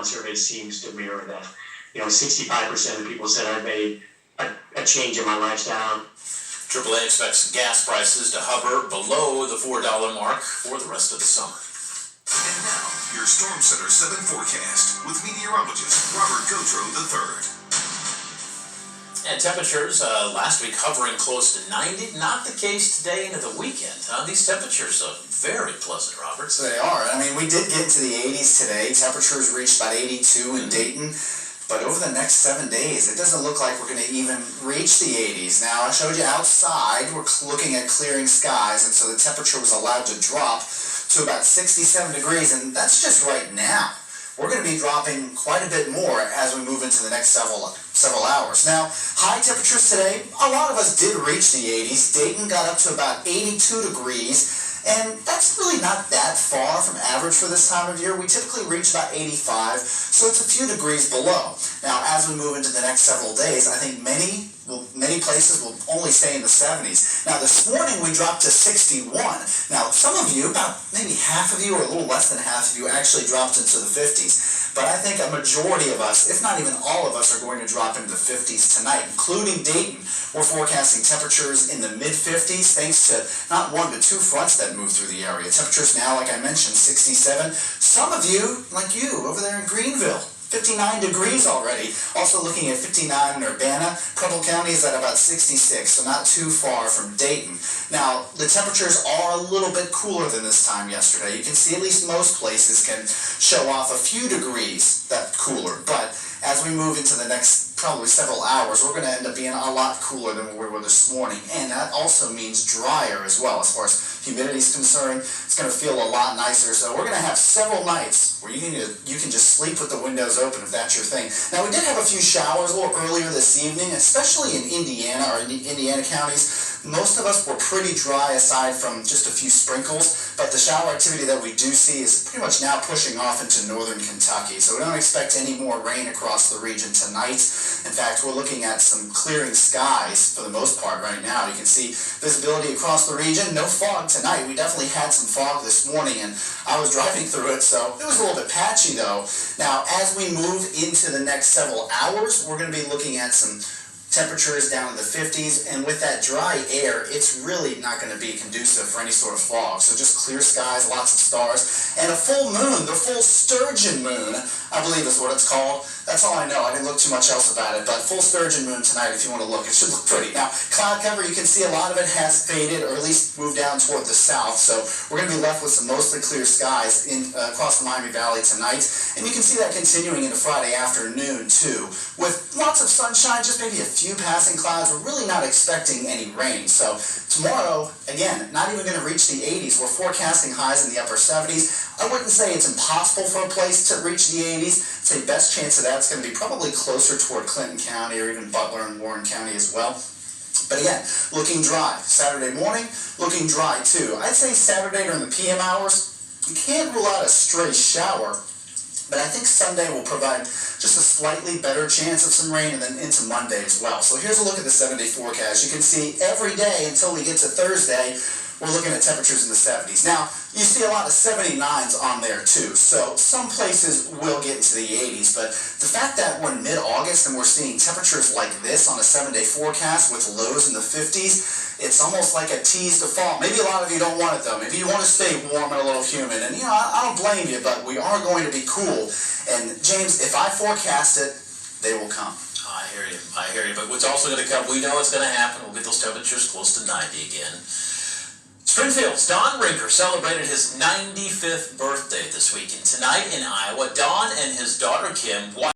respond survey seems to mirror that. 65% of people said I've made a change in my lifestyle. AAA expects gas prices to hover below the $4 mark for the rest of the summer. And now, your Storm Center 7 forecast with meteorologist Gauthreaux III. And temperatures last week hovering close to 90. Not the case today into the weekend. These temperatures are very pleasant, Robert. So they are. I mean, we did get into the 80s today. Temperatures reached about 82 in Dayton. But over the next 7 days, it doesn't look like we're going to even reach the 80s. Now, I showed you outside, we're looking at clearing skies, and so the temperature was allowed to drop to about 67 degrees, and that's just right now. We're going to be dropping quite a bit more as we move into the next several hours. Now, high temperatures today, a lot of us did reach the 80s. Dayton got up to about 82 degrees. And that's really not that far from average for this time of year. We typically reach about 85, so it's a few degrees below. Now, as we move into the next several days, I think many places will only stay in the 70s. Now, this morning we dropped to 61. Now, some of you, about maybe half of you or a little less than half of you, actually dropped into the 50s. But I think a majority of us, if not even all of us, are going to drop into the 50s tonight, including Dayton. We're forecasting temperatures in the mid-50s thanks to not one but two fronts that move through the area. Temperatures now, like I mentioned, 67. Some of you, like you, over there in Greenville, 59 degrees already. Also looking at 59 in Urbana. Preble County is at about 66, so not too far from Dayton. Now, the temperatures are a little bit cooler than this time yesterday. You can see at least most places can show off a few degrees that cooler, but as we move into the next probably several hours, we're going to end up being a lot cooler than we were this morning, and that also means drier as well. As far as humidity is concerned, it's going to feel a lot nicer, so we're going to have several nights where you can just sleep with the windows open if that's your thing. Now, we did have a few showers a little earlier this evening, especially in Indiana or Indiana counties. Most of us were pretty dry aside from just a few sprinkles, but the shower activity that we do see is pretty much now pushing off into northern Kentucky, so we don't expect any more rain across the region tonight. In fact, we're looking at some clearing skies for the most part right now. You can see visibility across the region. No fog tonight. We definitely had some fog this morning, and I was driving through it, so it was a little bit patchy though. Now, as we move into the next several hours, we're going to be looking at some temperatures down in the 50s, and with that dry air, it's really not going to be conducive for any sort of fog. So just clear skies, lots of stars, and a full moon, the full sturgeon moon, I believe is what it's called. That's all I know. I didn't look too much else about it, but full sturgeon moon tonight if you want to look. It should look pretty. Now, cloud cover, you can see a lot of it has faded, or at least moved down toward the south, so we're going to be left with some mostly clear skies across the Miami Valley tonight, and you can see that continuing into Friday afternoon, too, with lots of sunshine, just maybe a few passing clouds. We're really not expecting any rain, so tomorrow, again, not even going to reach the 80s. We're forecasting highs in the upper 70s. I wouldn't say it's impossible for a place to reach the 80s. I'd say best chance of that's going to be probably closer toward Clinton County or even Butler and Warren County as well. But again, looking dry. Saturday morning, looking dry too. I'd say Saturday during the PM hours, you can't rule out a stray shower, but I think Sunday will provide just a slightly better chance of some rain, and then into Monday as well. So here's a look at the 7-day forecast. You can see every day until we get to Thursday, we're looking at temperatures in the 70s. Now, you see a lot of 79s on there too, so some places will get into the 80s, but the fact that we're in mid-August and we're seeing temperatures like this on a 7-day forecast with lows in the 50s, it's almost like a tease to fall. Maybe a lot of you don't want it though. Maybe you want to stay warm and a little humid, and I don't blame you, but we are going to be cool. And James, if I forecast it, they will come. I hear you, but what's also going to come, we know it's going to happen. We'll get those temperatures close to 90 again. Springfield's Don Rinker celebrated his 95th birthday this weekend. Tonight in Iowa, Don and his daughter Kim